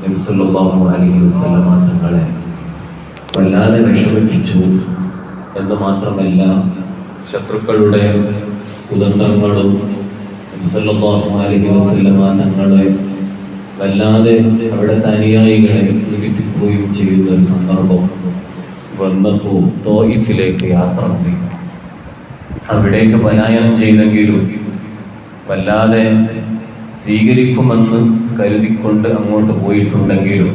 നബി സല്ലല്ലാഹു അലൈഹി വസല്ലമ തങ്ങളെ വല്ലാതെ വിഷമിപ്പിച്ചു എന്ന് മാത്രമല്ല, ശത്രുക്കളുടെ കുതന്ത്രങ്ങളും നബി സല്ലല്ലാഹു അലൈഹി വസല്ലമ തങ്ങളെ വല്ലാതെ അവിടുത്തെ അനുയായികളെ പീഡിപ്പിക്കുകയും ചെയ്യുന്ന ഒരു സന്ദർഭം വന്നപ്പോൾ തോയിഫിലേക്ക് യാത്ര പോയി. അവിടേക്ക് പലായനം ചെയ്തെങ്കിലും വല്ലാതെ സ്വീകരിക്കുമെന്ന് കരുതിക്കൊണ്ട് അങ്ങോട്ട് പോയിട്ടുണ്ടെങ്കിലും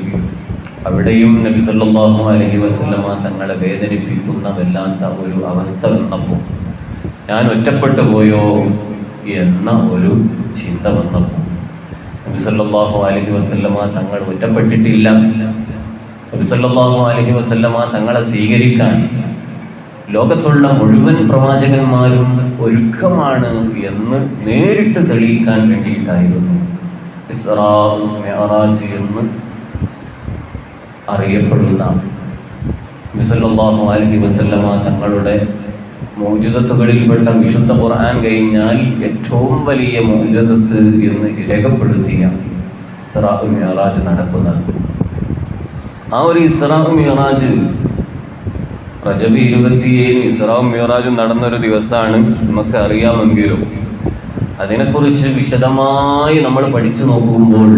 അവിടെയും നബി സല്ലല്ലാഹു അലൈഹി വസല്ലമ തങ്ങളെ വേദനിപ്പിക്കുന്ന വല്ലാത്ത ഒരു അവസ്ഥ വന്നപ്പോൾ, ഞാൻ ഒറ്റപ്പെട്ടു പോയോ എന്ന ഒരു ചിന്ത വന്നപ്പോൾ, നബി സല്ലല്ലാഹു അലൈഹി വസല്ലമ തങ്ങൾ ഒറ്റപ്പെട്ടിട്ടില്ല. നബി സല്ലല്ലാഹു അലൈഹി വസല്ലമ തങ്ങളെ സ്വീകരിക്കാൻ ലോകത്തുള്ള മുഴുവൻ പ്രവാചകന്മാരും ഒരുക്കമാണ് എന്ന് നേരിട്ട് തെളിയിക്കാൻ വേണ്ടിയിട്ടായിരുന്നു ഇസ്റാ മിഅ്റാജ് എന്ന് അറിയപ്പെടുന്ന നബി സല്ലല്ലാഹു അലൈഹി വസല്ലമ തങ്ങളുടെ മുഅ്ജിസത്തുകളിൽപ്പെട്ട വിശുദ്ധ ഖുർആൻ കഴിഞ്ഞാൽ ഏറ്റവും വലിയ മുഅ്ജിസത്ത് എന്ന് രേഖപ്പെടുത്തിയ ഇസ്റാ മിഅ്റാജ് നടക്കുന്നത്. ആ ഒരു ഇസ്റാ മിഅ്റാജ് റജബ് 27 ഇസ്റാ മിഅ്റാജ് നടന്നൊരു ദിവസമാണ് നമുക്ക് അറിയാമെങ്കിലും അതിനെക്കുറിച്ച് വിശദമായി നമ്മൾ പഠിച്ചു നോക്കുമ്പോൾ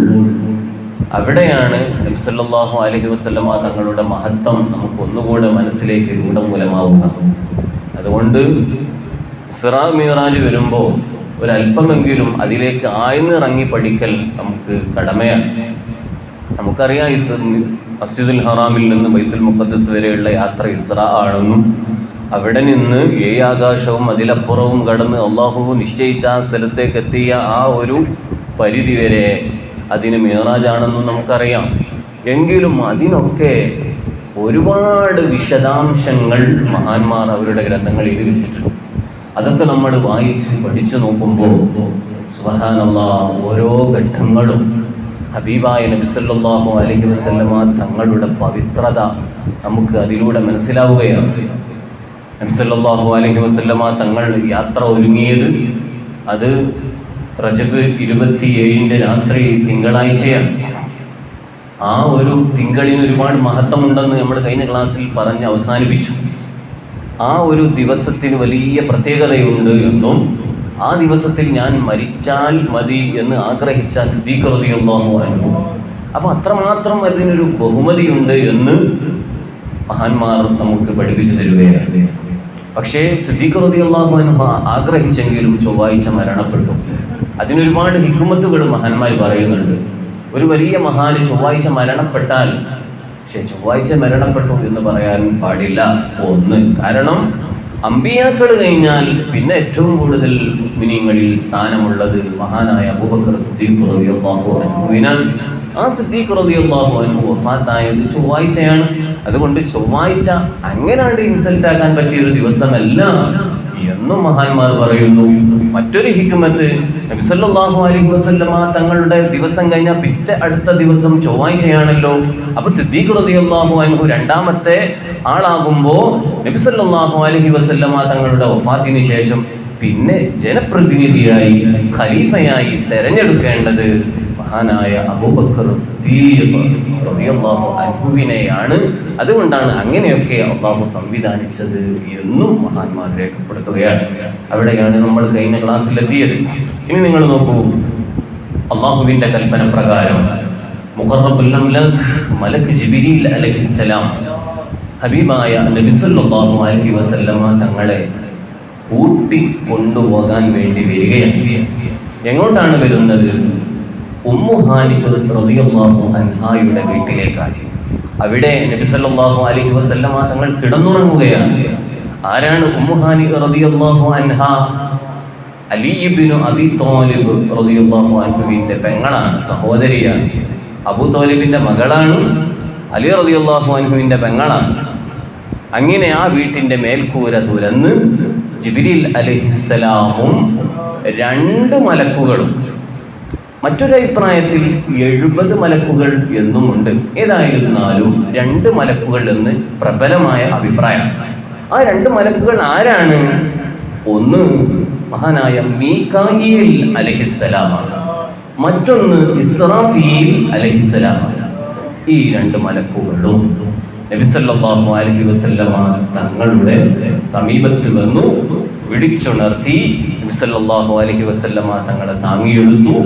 അവിടെയാണ് നബി സല്ലല്ലാഹു അലൈഹി വസല്ലമ തങ്ങളുടെ മഹത്വം നമുക്ക് ഒന്നുകൂടെ മനസ്സിലേക്ക് രൂഢമൂലമാവുക. അതുകൊണ്ട് ഇസ്റാ മിഅ്റാജ് വരുമ്പോൾ ഒരല്പമെങ്കിലും അതിലേക്ക് ആഴ്ന്നിറങ്ങി പഠിക്കൽ നമുക്ക് കടമയാണ്. നമുക്കറിയാം മസ്ജിദുൽ ഹറാമിൽ നിന്ന് ബൈത്തുൽ മുഖദ്ദസ് വരെയുള്ള യാത്ര ഇസ്റാ ആണെന്നും അവിടെ നിന്ന് 7 ആകാശവും അതിലപ്പുറവും കടന്ന് അള്ളാഹു നിശ്ചയിച്ച ആ സ്ഥലത്തേക്ക് എത്തിയ ആ ഒരു പരിധി വരെ അതിന് മിഅ്റാജാണെന്നും നമുക്കറിയാം. എങ്കിലും അതിനൊക്കെ ഒരുപാട് വിശദാംശങ്ങൾ മഹാന്മാർ അവരുടെ ഗ്രന്ഥങ്ങൾ എഴുതി വെച്ചിട്ടുണ്ട്. അതൊക്കെ നമ്മൾ വായിച്ച് പഠിച്ചു നോക്കുമ്പോൾ സുബ്ഹാനല്ലാഹ് ഓരോ ഘട്ടങ്ങളും ഹബീബായ നബി സല്ലല്ലാഹു അലൈഹി വസല്ലമ തങ്ങളുടെ പവിത്രത നമുക്ക് അതിലൂടെ മനസ്സിലാവുകയാണ്. നബി സല്ലല്ലാഹു അലൈഹി വസല്ലമ തങ്ങൾ യാത്ര ഒരുങ്ങിയത് അത് റജബ് 27 രാത്രി തിങ്കളാഴ്ചയാണ്. ആ ഒരു തിങ്കളിന് ഒരുപാട് മഹത്വമുണ്ടെന്ന് നമ്മൾ കഴിഞ്ഞ ക്ലാസ്സിൽ പറഞ്ഞ് അവസാനിപ്പിച്ചു. ആ ഒരു ദിവസത്തിന് വലിയ പ്രത്യേകതയുണ്ട് എന്നും ആ ദിവസത്തിൽ ഞാൻ മരിച്ചാൽ മതി എന്ന് ആഗ്രഹിച്ച സിദ്ദീഖ് റളിയല്ലാഹു അൻഹു, അപ്പോൾ അത്രമാത്രം അതിനൊരു ബഹുമതിയുണ്ട് എന്ന് മഹാന്മാർ നമുക്ക് പഠിപ്പിച്ചു തരുകയാണ്. പക്ഷേ സിദ്ദീഖ് റളിയല്ലാഹു അൻഹു ആഗ്രഹിച്ചെങ്കിലും ചൊവ്വാഴ്ച മരണപ്പെട്ടു. അതിനൊരുപാട് ഹിക്മത്തുകൾ മഹാന്മാർ പറയുന്നുണ്ട്. ഒരു വലിയ മഹാന് ചൊവ്വാഴ്ച മരണപ്പെട്ടാൽ, പക്ഷേ ചൊവ്വാഴ്ച മരണപ്പെട്ടു എന്ന് പറയാൻ പാടില്ല. ഒന്ന്, കാരണം അമ്പിയാക്കൾ കഴിഞ്ഞാൽ പിന്നെ ഏറ്റവും കൂടുതൽ മുഅ്മിനീങ്ങളിൽ സ്ഥാനമുള്ളത് മഹാനായ അബൂബക്കർ സിദ്ദീഖ് റളിയല്ലാഹു അൻഹുവിനാണ്. ആ സിദ്ദീഖ് റളിയല്ലാഹു അൻഹു വഫാത്തായത് ചൊവ്വാഴ്ചയാണ്. അതുകൊണ്ട് ചൊവ്വാഴ്ച അങ്ങനാണ്ട് ഇൻസൾട്ട് ആക്കാൻ പറ്റിയ ഒരു ദിവസമല്ല എന്നും മഹാന്മാർ പറയുന്നു. മറ്റൊരു ഹിക്മത്ത്, നബി സല്ലല്ലാഹു അലൈഹി വസല്ലമ തങ്ങളുടെ ദിവസം കഴിഞ്ഞാൽ പിറ്റേ അടുത്ത ദിവസം ചൊവ്വാഴ്ചയാണല്ലോ. അപ്പൊ സിദ്ദീഖ് റളിയല്ലാഹു അൻഹു രണ്ടാമത്തെ ആളാകുമ്പോൾ നബി സല്ലല്ലാഹു അലൈഹി വസല്ലമ തങ്ങളുടെ വഫാത്തിന് ശേഷം പിന്നെ ജനപ്രതിനിധിയായി ഖലീഫയായി തെരഞ്ഞെടുക്കേണ്ടത് മഹാനായ അബൂബക്കർ സിദ്ദീഖ് റളിയല്ലാഹു അൻഹുവിനെയാണ്. അതുകൊണ്ടാണ് അങ്ങനെയൊക്കെ അള്ളാഹു സംവിധാനിച്ചത് എന്നും മഹാന്മാർ രേഖപ്പെടുത്തുകയാണ്. അവിടെയാണ് നമ്മൾ കഴിഞ്ഞ ക്ലാസ്സിലെത്തിയത്. ഇനി നിങ്ങൾ നോക്കൂ, അള്ളാഹുവിന്റെ കൽപ്പന പ്രകാരം മുഖറബുൽ അംലാഖ് മലക്ക് ജിബ്രീൽ അലൈഹിസ്സലാം ഹബീബായ നബി സല്ലല്ലാഹു അലൈഹി വസല്ലമ തങ്ങളെ കൂട്ടി കൊണ്ടുപോകാൻ വേണ്ടി വരികയാണ്. എങ്ങോട്ടാണ് വരുന്നത്? ഉമ്മു ഹാനി റളിയല്ലാഹു അൻഹായുടെ വീട്ടിലേക്കാണ്. അവിടെ നബി സല്ലല്ലാഹു അലൈഹി വസല്ലമ തങ്ങൾ കിടന്നുറങ്ങുകയാണ്. ആരാണ് ഉമ്മു ഹാനി റളിയല്ലാഹു അൻഹ? അലി ഇബ്നു അബി ത്വാലിബ് റളിയല്ലാഹു അൻഹുവിന്റെ പെങ്ങളാണ്, സഹോദരിയാണ്. അബൂ ത്വാലിബിന്റെ മകളാണ്, അലി റളിയല്ലാഹു അൻഹുവിന്റെ പെങ്ങളാണ്. അങ്ങനെ ആ വീട്ടിന്റെ മേൽക്കൂര തുറന്ന് ജിബ്രീൽ അലൈഹിസ്സലാമും 2 മലക്കുകളും, മറ്റൊരു അഭിപ്രായത്തിൽ 70 മലക്കുകൾ എന്നുമുണ്ട്. ഏതായിരുന്നാലും 2 മലക്കുകൾ എന്ന് പ്രബലമായ അഭിപ്രായം. ആ 2 മലക്കുകൾ ആരാണ്? ഒന്ന് മഹാനായ മീകായിൽ അലൈഹിസ്സലാമാണ്, മറ്റൊന്ന് ഇസ്രാഫീൽ അലൈഹിസ്സലാമാണ്. ഈ രണ്ട് മലക്കുകളും നബി സല്ലല്ലാഹു അലൈഹി വസല്ലമ തങ്ങളുടെ സമീപത്ത് വന്നു, വിളിച്ചുണർത്തി. നബി സല്ലല്ലാഹു അലൈഹി വസല്ലമ തങ്ങളെ താങ്ങിയെടുത്തു.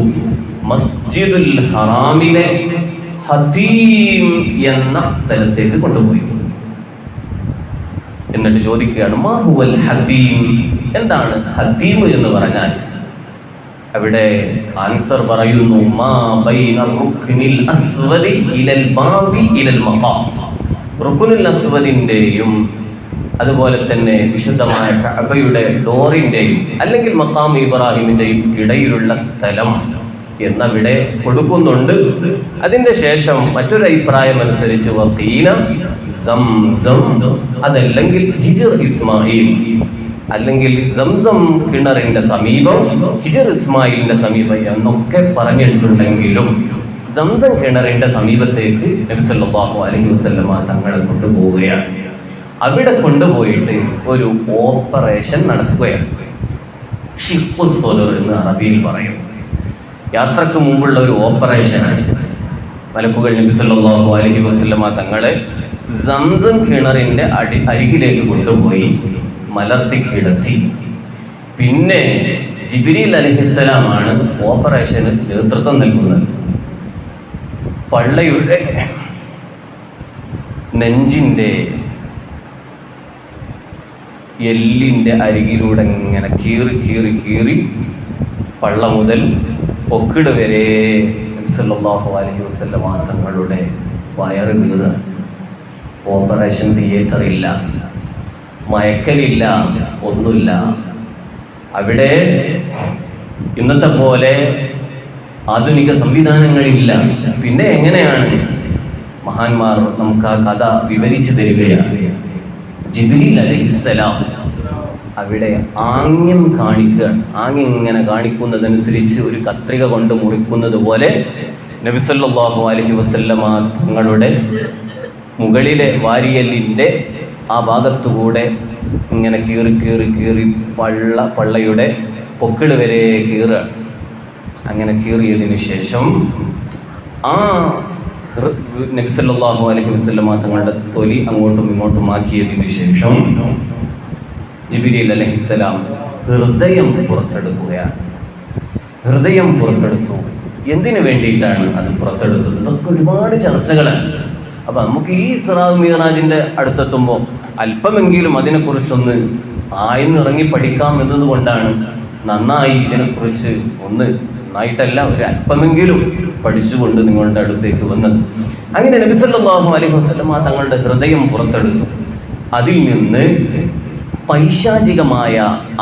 മസ്ജിദുൽ ഹറാമിലെ ഹതീം എന്ന സ്ഥലത്തേക്ക് കൊണ്ടുപോയി. എന്നിട്ട് ചോദിക്കുകയാണ്, മാ ഹുവൽ ഹതീം, എന്താണ് ഹതീം എന്ന് പറഞ്ഞാൽ? അവിടെ ആൻസർ പറയുന്നു, മാ ബൈന റുക്നിൽ അസ്വദി ഇലൽ ബാബി ഇലൽ മഖാം. റുക്നുൽ അസ്വദിന്റെയും അതുപോലെ തന്നെ വിശുദ്ധമായ കഅബയുടെ ഡോറിന്റെയും അല്ലെങ്കിൽ മഖാം ഇബ്രാഹിമിന്റെയും ഇടയിലുള്ള സ്ഥലം എന്നവിടെ കൊടുക്കുന്നുണ്ട്. അതിന്റെ ശേഷം മറ്റൊരു അഭിപ്രായം അനുസരിച്ച് വഖീല സംസം, അതല്ലെങ്കിൽ ഹിജ്ർ ഇസ്മായിൽ, അല്ലെങ്കിൽ സംസം കിണറിന്റെ സമീപം, ഹിജ്ർ ഇസ്മായിലിന്റെ സമീപം എന്നൊക്കെ പറഞ്ഞിട്ടുണ്ടെങ്കിലും സംസം കിണറിന്റെ സമീപത്തേക്ക് നബി സല്ലല്ലാഹു അലൈഹി വസല്ലമ തങ്ങളെ കൊണ്ടുപോവുകയാണ്. അവിടെ കൊണ്ടുപോയിട്ട് ഒരു ഓപ്പറേഷൻ നടത്തുകയാണ്. ഷിഖ്ഖു സ്വദർ എന്ന് അറബിയിൽ പറയും. യാത്രക്ക് മുമ്പുള്ള ഒരു ഓപ്പറേഷനാണ്. മലക്കുകൾ നബി സല്ലല്ലാഹു അലൈഹി വസല്ലമ തങ്ങളെ സംസം കിണറിന്റെ അരികിലേക്ക് കൊണ്ടുപോയി മലർത്തി കിടത്തി. പിന്നെ ജിബ്രീൽ അലൈഹിസ്സലാമാണ് ഓപ്പറേഷന് നേതൃത്വം നൽകുന്നത്. പള്ളയുടെ നെഞ്ചിന്റെ എല്ലിന്റെ അരികിലൂടെ ഇങ്ങനെ കീറി കീറി കീറി പള്ള മുതൽ പൊക്കിട് വരെ നബി സല്ലല്ലാഹു അലൈഹി വസല്ലമ തങ്ങളുടെ വയറ് കീറുക. ഓപ്പറേഷൻ തിയേറ്റർ ഇല്ല, മയക്കലില്ല, ഒന്നുമില്ല. അവിടെ ഇന്നത്തെ പോലെ ആധുനിക സംവിധാനങ്ങളില്ല. പിന്നെ എങ്ങനെയാണ്? മഹാന്മാർ നമുക്ക് ആ കഥ വിവരിച്ചു തരികയാണ്. ജിബ്രീൽ അലൈഹിസ്സലാം അവിടെ ആംഗ്യം കാണിക്കുകയാണ്. ആംഗ്യം ഇങ്ങനെ കാണിക്കുന്നതനുസരിച്ച് ഒരു കത്രിക കൊണ്ട് മുറിക്കുന്നത് പോലെ നബി സല്ലല്ലാഹു അലൈഹി വസല്ലമ തങ്ങളുടെ മുകളിലെ വാരിയലിൻ്റെ ആ ഭാഗത്തുകൂടെ ഇങ്ങനെ കീറി കീറി കീറി പള്ളയുടെ പൊക്കിട് വരെ കീറുക. അങ്ങനെ കീറിയതിന് ശേഷം ആ നബി സല്ലല്ലാഹു അലൈഹി വസല്ലമ തങ്ങളുടെ തൊലി അങ്ങോട്ടും ഇങ്ങോട്ടും ആക്കിയതിന് ശേഷം ജിബ്രീൽ അലൈഹിസ്സലാം ഹൃദയം പുറത്തെടുക്കുകയാണ്. ഹൃദയം പുറത്തെടുത്തു. എന്തിനു വേണ്ടിയിട്ടാണ് അത് പുറത്തെടുത്തത്? ഇതൊക്കെ ഒരുപാട് ചർച്ചകളാണ്. അപ്പം നമുക്ക് ഈ ഇസ്റാ മിഅ്റാജിന്റെ അടുത്തെത്തുമ്പോൾ അല്പമെങ്കിലും അതിനെക്കുറിച്ചൊന്ന് ആയിന്നിറങ്ങി പഠിക്കാം എന്നതുകൊണ്ടാണ് നന്നായി ഇതിനെക്കുറിച്ച് ഒന്ന് നന്നായിട്ടല്ല ഒരു അല്പമെങ്കിലും പഠിച്ചുകൊണ്ട് നിങ്ങളുടെ അടുത്തേക്ക് വന്നത്. അങ്ങനെ നബി സല്ലല്ലാഹു അലൈഹി വസല്ലമ തങ്ങളുടെ ഹൃദയം പുറത്തെടുത്തു. അതിൽ നിന്ന് പൈശാചികമായ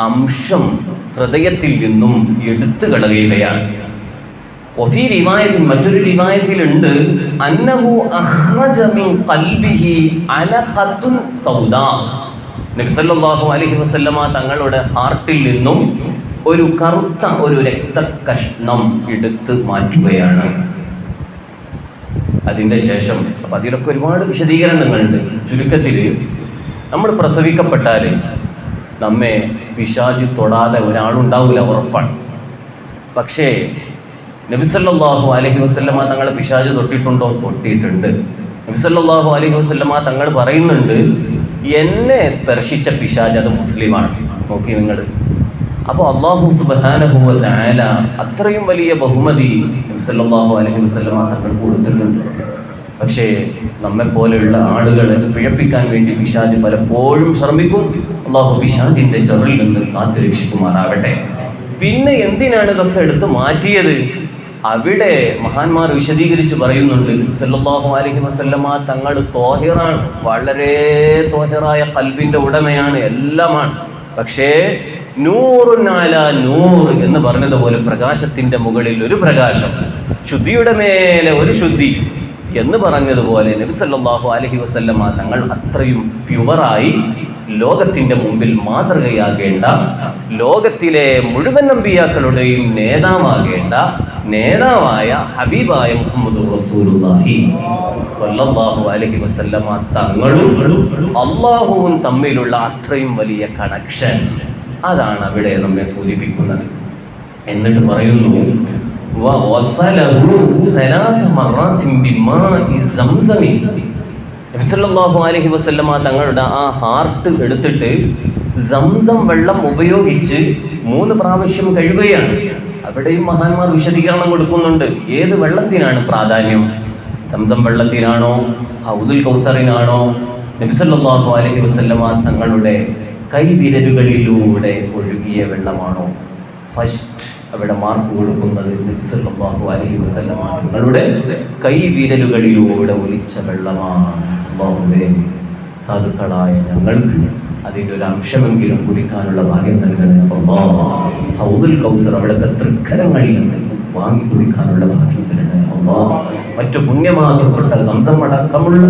അംശം ഹൃദയത്തിൽ നിന്നും എടുത്തു കളയുകയാണ്. വഫീ റിവായത്തിൽ, മറ്റൊരു റിവായത്തിലുണ്ട്, അന്നഹു അഖ്റജ മിൻ ഖൽബിഹി അലഖത്തുൻ സൗദാ. നബി സല്ലല്ലാഹു അലൈഹി വസല്ലമ തങ്ങളുടെ ഹാർട്ടിൽ നിന്നും ഒരു കറുത്ത ഒരു രക്തകഷ്ണം എടുത്ത് മാറ്റുകയാണ്. അതിൻ്റെ ശേഷം അപ്പം അതിലൊക്കെ ഒരുപാട് വിശദീകരണങ്ങളുണ്ട്. ചുരുക്കത്തിൽ നമ്മൾ പ്രസവിക്കപ്പെട്ടാൽ നമ്മെ പിശാച് തൊടാതെ ഒരാളുണ്ടാവില്ല, ഉറപ്പാണ്. പക്ഷേ നബി സല്ലല്ലാഹു അലൈഹി വസല്ലമ തങ്ങളെ പിശാച് തൊട്ടിട്ടുണ്ടോ? തൊട്ടിട്ടുണ്ട്. നബി സല്ലല്ലാഹു അലൈഹി വസല്ലമ തങ്ങൾ പറയുന്നുണ്ട്, എന്നെ സ്പർശിച്ച പിശാച് അത് മുസ്ലിമാണ്. നോക്കി നിങ്ങൾ. അപ്പോൾ അല്ലാഹു സുബ്ഹാനഹു വ തആല അത്രയും വലിയ ബഹുമതി നബി സല്ലല്ലാഹു അലൈഹി വസല്ലമ തങ്ങൾ കൊടുത്തിട്ടുണ്ട്. പക്ഷേ നമ്മെപ്പോലെയുള്ള ആളുകളെ പിഴപ്പിക്കാൻ വേണ്ടി പിശാച് പലപ്പോഴും ശ്രമിക്കും. അല്ലാഹു പിശാചിന്റെ ശർറിൽ നിന്ന് കാത്തുരക്ഷിക്കുമാറാവട്ടെ. പിന്നെ എന്തിനാണ് ഇതൊക്കെ എടുത്ത് മാറ്റിയത്? അവിടെ മഹാന്മാർ വിശദീകരിച്ച് പറയുന്നുണ്ട്, സല്ലല്ലാഹു അലൈഹി വസല്ലമ തങ്ങൾ തോഹിറാണ്, വളരെ തോഹിറായ ഖൽബിന്റെ ഉടമയാണ്, എല്ലാമാണ്. പക്ഷേ നൂറുൻ അലാ നൂർ എന്ന് പറഞ്ഞതുപോലെ പ്രകാശത്തിന്റെ മുകളിൽ ഒരു പ്രകാശം, ശുദ്ധിയുടെ മേലെ ഒരു ശുദ്ധി എന്ന് പറഞ്ഞതുപോലെ നബി സല്ലല്ലാഹു അലൈഹി വസല്ലമ തങ്ങൾ അത്രയും പ്യുവറായി ലോകത്തിന്റെ മുമ്പിൽ മാതൃകയാകേണ്ട, ലോകത്തിലെ മുഴുവൻ അമ്പിയാക്കളുടെയും നേതാവാകേണ്ട നേതാവായ ഹബീബായ മുഹമ്മദുർ റസൂലുള്ളാഹി സ്വല്ലല്ലാഹു അലൈഹി വസല്ലമ തങ്ങളും അല്ലാഹുവും തമ്മിലുള്ള അത്രയും വലിയ കണക്ഷൻ, അതാണ് അവിടെ നമ്മെ സൂചിപ്പിക്കുന്നത്. എന്നിട്ട് പറയുന്നു, വവസലഹു 3 മറത്തിൻ ബിമാഇ സംസം. നബി സല്ലല്ലാഹു അലൈഹി വസല്ലമ തങ്ങളുടെ ആ ഹാർട്ട് എടുത്തിട്ട് സംസം വെള്ളം ഉപയോഗിച്ച് 3 പ്രാവശ്യം കഴുകുകയാണ്. അവിടെയും മഹാന്മാർ വിശദീകരണം കൊടുക്കുന്നുണ്ട്. ഏത് വെള്ളത്തിനാണ് പ്രാധാന്യം? സംസം വെള്ളത്തിനാണോ, ഹൗദുൽ കൗസറിനാണോ, നബി സല്ലല്ലാഹു അലൈഹി വസല്ലമ തങ്ങളുടെ കൈവിരലുകളിലൂടെ ഒഴുകിയ വെള്ളമാണോ? ഫസ്റ്റ് അവിടെ മാർക്ക് കൊടുക്കുന്നത് നബി സല്ലല്ലാഹു അലൈഹി വസല്ലമ തങ്ങളുടെ കൈവിരലുകളിലൂടെ ഒലിച്ച വെള്ളമാണ്. അല്ലാഹുവേ, സാധുക്കളായ ഞങ്ങൾക്ക് അതിൻ്റെ ഒരു അംശമെങ്കിലും കുടിക്കാനുള്ള ഭാഗ്യം നൽകണേ അല്ലാഹ്. ഹൗദുൽ കൗസർ അവിടുത്തെ തൃക്കരങ്ങളിൽ നിന്ന് വാങ്ങി കുടിക്കാനുള്ള ഭാഗ്യം തരണേ അല്ലാഹ്. മറ്റു പുണ്യമാകപ്പെട്ട സംസം അടക്കമുള്ള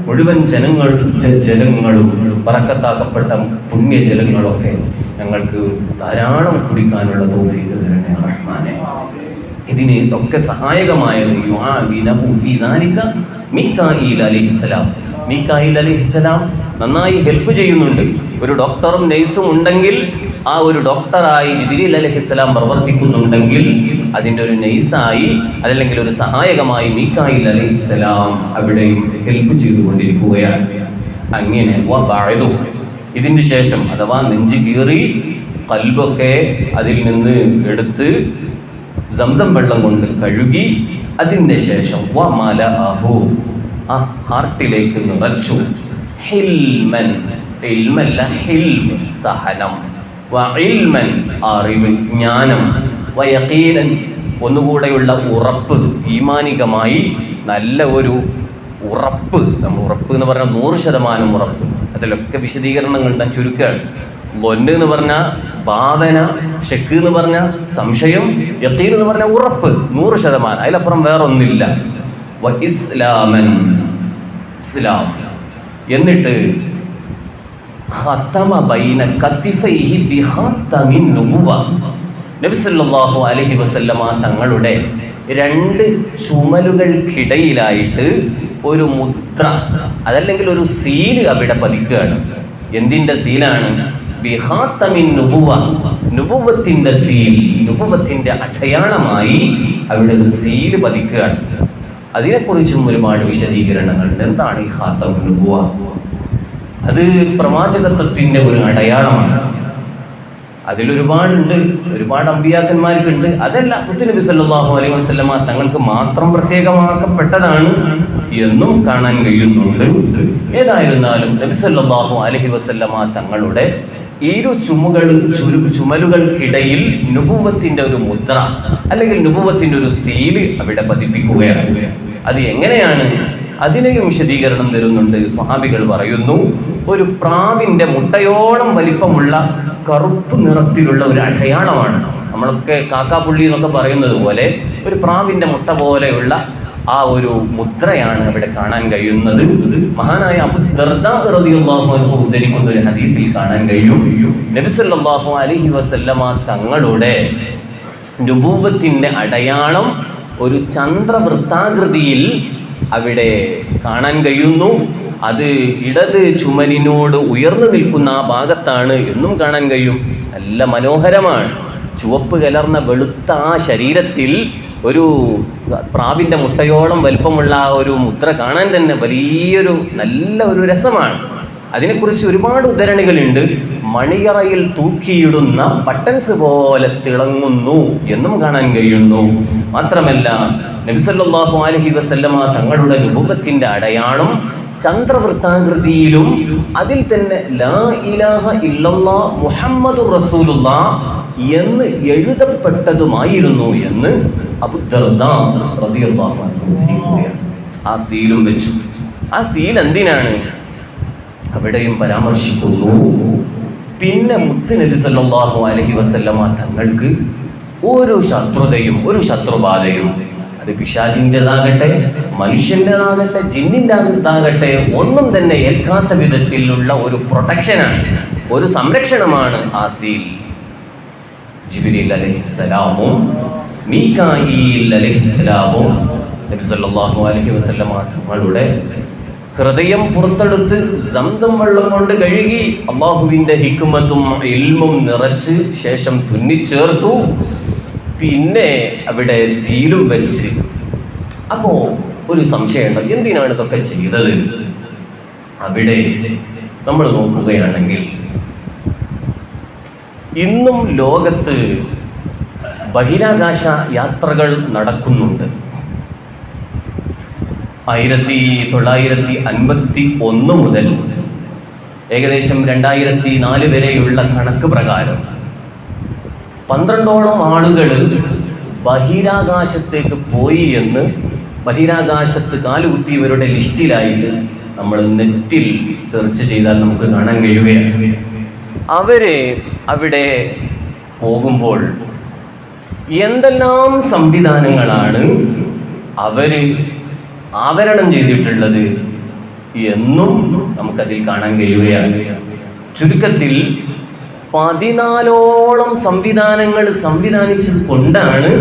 മുഴുവൻ ജലങ്ങളും ബറക്കത്താക്കപ്പെട്ട പുണ്യജലങ്ങളൊക്കെ ഞങ്ങൾക്ക് ധാരാളം കുടിക്കാനുള്ള തൗഫീഖ് തരണേ റഹ്മാനേ. ഇതിന് ഒക്കെ സഹായകമായത് മീകായിൽ അലൈഹിസ്സലാം. മീകായിൽ അലൈഹിസ്സലാം നന്നായി ഹെൽപ്പ് ചെയ്യുന്നുണ്ട്. ഒരു ഡോക്ടറും നഴ്സും ഉണ്ടെങ്കിൽ ആ ഒരു ഡോക്ടറായി ജിബ്രീൽ അലൈഹിസ്സലാം പ്രവർത്തിക്കുന്നുണ്ടെങ്കിൽ അതിൻ്റെ ഒരു നഴ്സായി അതല്ലെങ്കിൽ ഒരു സഹായകമായി മീകായിൽ അലൈഹിസ്സലാം അവിടെയും ഹെൽപ്പ് ചെയ്തുകൊണ്ടിരിക്കുകയാണ്. അങ്ങനെ ഇതിന് ശേഷം അഥവാ നെഞ്ച് കീറി കൽബൊക്കെ അതിൽ നിന്ന് എടുത്ത് സംസം വെള്ളം കൊണ്ട് കഴുകി അതിൻ്റെ ശേഷം ആ ഹാർട്ടിലേക്ക് നിറച്ചു. ഹിൽമൻ, ഇൽമല്ല ഹിൽം, സഹനം, വഇൽമൻ, അറിവ്, ജ്ഞാനം, വയഖീനൻ, ഒന്നുകൂടെയുള്ള ഉറപ്പ്, ഈമാനികമായി നല്ല ഒരു ഉറപ്പ്. നമ്മൾ ഉറപ്പ് എന്ന് പറഞ്ഞാൽ 100% ഉറപ്പ്. അതിലൊക്കെ വിശദീകരണങ്ങൾ ഞാൻ ചുരുക്കുകയാണ്. ലൊന്ന് എന്ന് പറഞ്ഞാൽ ഭാവന, ഷക്ക് എന്ന് പറഞ്ഞാൽ സംശയം, യഖീൻ എന്ന് പറഞ്ഞാൽ ഉറപ്പ് 100%. അതിലപ്പുറം വേറൊന്നില്ല. വ ഇസ്ലാമൻ, ഇസ്ലാം. എന്നിട്ട് ഖതമ ബൈന കത്തിഫൈഹി ബിഖതമിൻ നുബുവ. നബി സല്ലല്ലാഹു അലൈഹി വസല്ലമ തങ്ങളുടെ 2 ചുമലുകൾക്കിടയിലായിട്ട് ഒരു മുദ്ര, അതല്ലെങ്കിൽ ഒരു സീല് അവിടെ പതിക്കുകയാണ്. എന്തിൻ്റെ സീലാണ്? ബിഖാത്തമിൻ നുബുവ, നുബുവത്തിന്റെ സീൽ, നുബുവത്തിന്റെ അടയാളമായി അവിടെ ഒരു സീല് പതിക്കുകയാണ്. അതിനെക്കുറിച്ചും ഒരുപാട് വിശദീകരണങ്ങളുണ്ട്. എന്താണ് ഈ ഖാത്തമുൻ നുബുവ? അത് പ്രവാചകത്വത്തിന്റെ ഒരു അടയാളമാണ്. അതിലൊരുപാടുണ്ട്, ഒരുപാട് അമ്പിയാക്കന്മാർക്കുണ്ട്. അതല്ല, മുത്തുനബി സല്ലല്ലാഹു അലൈഹി വസല്ലമ തങ്ങൾക്ക് മാത്രം പ്രത്യേകമാക്കപ്പെട്ടതാണ് എന്നും കാണാൻ കഴിയുന്നുണ്ട്. ഏതായിരുന്നാലും നബി സല്ലല്ലാഹു അലൈഹി വസല്ലമ തങ്ങളുടെ ചുമലുകൾക്കിടയിൽ നുബുവത്തിന്റെ ഒരു മുദ്ര അല്ലെങ്കിൽ നുബുവത്തിന്റെ ഒരു സീല് അവിടെ പതിപ്പിക്കുകയാണ്. അത് എങ്ങനെയാണ്? അതിനെയും വിശദീകരണം തരുന്നുണ്ട്. സ്വഹാബികൾ പറയുന്നു, ഒരു പ്രാവിന്റെ മുട്ടയോളം വലിപ്പമുള്ള കറുപ്പ് നിറത്തിലുള്ള ഒരു അടയാളമാണ്. നമ്മളൊക്കെ കാക്കാപ്പുള്ളി എന്നൊക്കെ പറയുന്നത് പോലെ ഒരു പ്രാവിന്റെ മുട്ട പോലെയുള്ള ആ ഒരു മുദ്രയാണ് അവിടെ കാണാൻ കഴിയുന്നത്. മഹാനായ അബൂ ദർദാ റളിയല്ലാഹു അൻഹു ഉദ്ധരിക്കുന്ന ഒരു ഹദീസിൽ കാണാൻ കഴിയും, നബി സല്ലല്ലാഹു അലൈഹി വസല്ലമ തങ്ങളുടെ നുബുവത്തിന്റെ അടയാളം ഒരു ചന്ദ്രവൃത്താകൃതിയിൽ അവിടെ കാണാൻ കഴിയുന്നു. അത് ഇടത് ചുമലിനോട് ഉയർന്നു നിൽക്കുന്ന ആ ഭാഗത്താണ് എന്നും കാണാൻ കഴിയും. നല്ല മനോഹരമാണ്. ചുവപ്പ് കലർന്ന വെളുത്ത ആ ശരീരത്തിൽ ഒരു പ്രാവിൻ്റെ മുട്ടയോളം വലിപ്പമുള്ള ആ ഒരു മുദ്ര കാണാൻ തന്നെ വലിയൊരു നല്ല ഒരു രസമാണ്. അതിനെക്കുറിച്ച് ഒരുപാട് ഉദ്ധരണികളുണ്ട്. മണിയറയിൽ തൂക്കിയിടുന്ന ബട്ടൺസ് പോലെ തിളങ്ങുന്നു എന്നും കാണാൻ കഴിയുന്നു. മാത്രമല്ല നബി സല്ലല്ലാഹു അലൈഹി വസല്ലമ തങ്ങളുടെ നുബുവത്തിന്റെ അടയാളം ചന്ദ്രവൃത്താകൃതിയിലും അതിൽ തന്നെ ലാ ഇലാഹ ഇല്ലല്ലാഹ് മുഹമ്മദുർ റസൂലുള്ളാഹ് എന്ന് എഴുതപ്പെട്ടതുമായിരുന്നു എന്ന് അബൂ ദർദാ റളിയല്ലാഹു അൻഹു ഉദ്ധരിക്കുകയാണ്. ആ സീലും വെച്ചു. ആ സീൽ എന്തിനാണ്? അവിടെയും പരാമർശിക്കുന്നു. പിന്നെ മുത്ത് നബി സല്ലല്ലാഹു അലൈഹി വസല്ലമ തങ്ങൾക്ക് ഒരു ശത്രുതയും ഒരു ശത്രുബാധയും, അത് പിശാചിൻ്റെതാകട്ടെ മനുഷ്യൻ്റെതാകട്ടെ ജിന്നിൻ്റെതാകട്ടെ ഒന്നും തന്നെ ഏൽക്കാത്ത വിധത്തിലുള്ള ഒരു പ്രൊട്ടക്ഷനാണ്, ഒരു സംരക്ഷണമാണ് ആ സീൽ. ജിബ്രീൽ അലൈഹിസ്സലാമും മീകായിൽ അലൈഹിസ്സലാമും നബി സല്ലല്ലാഹു അലൈഹി വസല്ലമ തങ്ങളുടെ ഹൃദയം പുറത്തെടുത്ത് സംസം വെള്ളം കൊണ്ട് കഴുകി അള്ളാഹുവിൻ്റെ ഹിക്മത്തും ഇൽമും നിറച്ച് ശേഷം തുന്നിച്ചേർത്തു. പിന്നെ അവിടെ സീലും വെച്ച്. അപ്പോ ഒരു സംശയമുണ്ട്, എന്തിനാണ് ഇതൊക്കെ ചെയ്തത്? അവിടെ നമ്മൾ നോക്കുകയാണെങ്കിൽ ഇന്നും ലോകത്ത് ബഹിരാകാശ യാത്രകൾ നടക്കുന്നുണ്ട്. 1951 മുതൽ ഏകദേശം 2004 വരെയുള്ള കണക്ക് പ്രകാരം 12ഓളം ആളുകൾ ബഹിരാകാശത്തേക്ക് പോയി എന്ന് ബഹിരാകാശത്ത് കാലുകുത്തിയവരുടെ ലിസ്റ്റിലായിട്ട് നമ്മൾ നെറ്റിൽ സെർച്ച് ചെയ്താൽ നമുക്ക് കാണാൻ കഴിയുകയാണ്. അവര് അവിടെ പോകുമ്പോൾ എന്തെല്ലാം സംവിധാനങ്ങളാണ് അവര് ആവരണം ചെയ്തിട്ടുള്ളത് എന്നും നമുക്കതിൽ കാണാൻ കഴിയുകയാണ്. ചുരുക്കത്തിൽ 14ഓളം സംവിധാനങ്ങൾ സംവിധാനിച്ചത് കൊണ്ടാണ്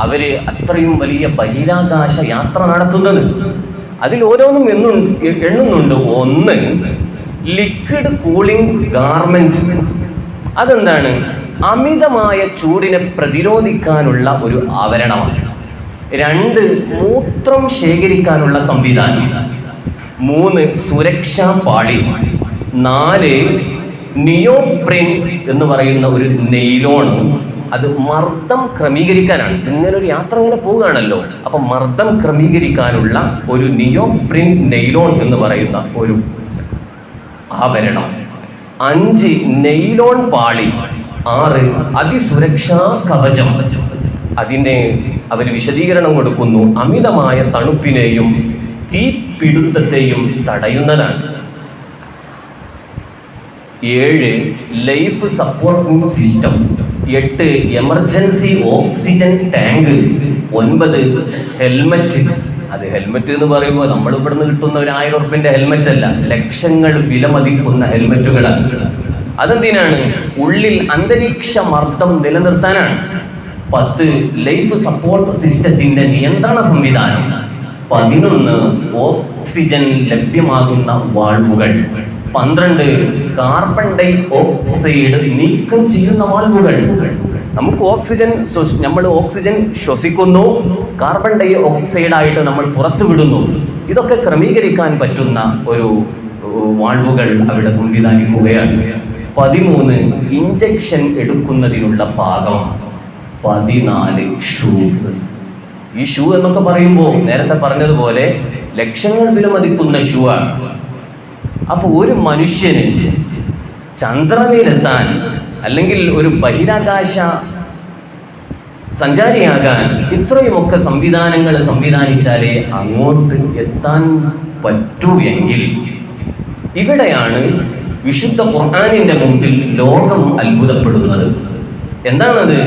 അവര് അത്രയും വലിയ ബഹിരാകാശ യാത്ര നടത്തുന്നത്. അതിൽ ഓരോന്നും എണ്ണുന്നുണ്ട്. ഒന്ന്, ലിക്വിഡ് കൂളിംഗ് ഗാർമെന്റ്. അതെന്താണ്? അമിതമായ ചൂടിനെ പ്രതിരോധിക്കാനുള്ള ഒരു ആവരണമാണ്. 2, മൂത്രം ശേഖരിക്കാനുള്ള സംവിധാനം. 3, സുരക്ഷാ പാളി. 4, നിയോപ്രിൻ എന്ന് പറയുന്ന ഒരു നെയിലോൺ. അത് മർദ്ദം ക്രമീകരിക്കാനാണ്. ഇങ്ങനെ ഒരു യാത്ര ഇങ്ങനെ പോവുകയാണല്ലോ, അപ്പൊ മർദ്ദം ക്രമീകരിക്കാനുള്ള ഒരു നിയോപ്രിൻ നെയിലോൺ എന്ന് പറയുന്ന ഒരു ആവരണം. 5, നെയിലോൺ പാളി. 6, അതിസുരക്ഷാ കവചം. അതിൻ്റെ അവർ വിശദീകരണം കൊടുക്കുന്നു, അമിതമായ തണുപ്പിനെയും തീപിടുത്തത്തെയും തടയുന്നതാണ്. 7, life supporting system. 8, emergency oxygen tank. 9, helmet. അത് ഹെൽമറ്റ് എന്ന് പറയുമ്പോൾ നമ്മൾ ഇവിടുന്ന് കിട്ടുന്ന ഒരു 1000 ഉറുപ്പിന്റെ ഹെൽമറ്റ് അല്ല, ലക്ഷങ്ങൾ വിലമതിക്കുന്ന ഹെൽമറ്റുകളാണ്. അതെന്തിനാണ്? ഉള്ളിൽ അന്തരീക്ഷ മർദ്ദം നിലനിർത്താനാണ്. 10, ലൈഫ് സപ്പോർട്ട് സിസ്റ്റത്തിന്റെ നിയന്ത്രണ സംവിധാനം. 11, ഓക്സിജൻ ലഭ്യമാകുന്ന വാൾവുകൾ. 12, കാർബൺ ഡൈ ഓക്സൈഡ് നീക്കം ചെയ്യുന്ന വാൾവുകൾ. നമുക്ക് നമ്മൾ ഓക്സിജൻ ശ്വസിക്കുന്നു, കാർബൺ ഡൈ ഓക്സൈഡായിട്ട് നമ്മൾ പുറത്തു വിടുന്നു. ഇതൊക്കെ ക്രമീകരിക്കാൻ പറ്റുന്ന ഒരു വാൾവുകൾ അവിടെ സംവിധാനിക്കുകയാണ്. 13, ഇഞ്ചക്ഷൻ എടുക്കുന്നതിനുള്ള പാകം. 14, ഷൂസ്. ഈ ഷൂ എന്നൊക്കെ പറയുമ്പോൾ നേരത്തെ പറഞ്ഞതുപോലെ ലക്ഷങ്ങൾ വിലമതിക്കുന്ന ഷൂ ആണ്. അപ്പൊ ഒരു മനുഷ്യന് ചന്ദ്രനിലെത്താൻ അല്ലെങ്കിൽ ഒരു ബഹിരാകാശ സഞ്ചാരിയാകാൻ ഇത്രയുമൊക്കെ സംവിധാനങ്ങൾ സംവിധാനിച്ചാലേ അങ്ങോട്ട് എത്താൻ പറ്റൂ എങ്കിൽ ഇവിടെയാണ് വിശുദ്ധ ഖുർആനിന്റെ മുമ്പിൽ ലോകം അത്ഭുതപ്പെടുന്നത്. എന്താണത്?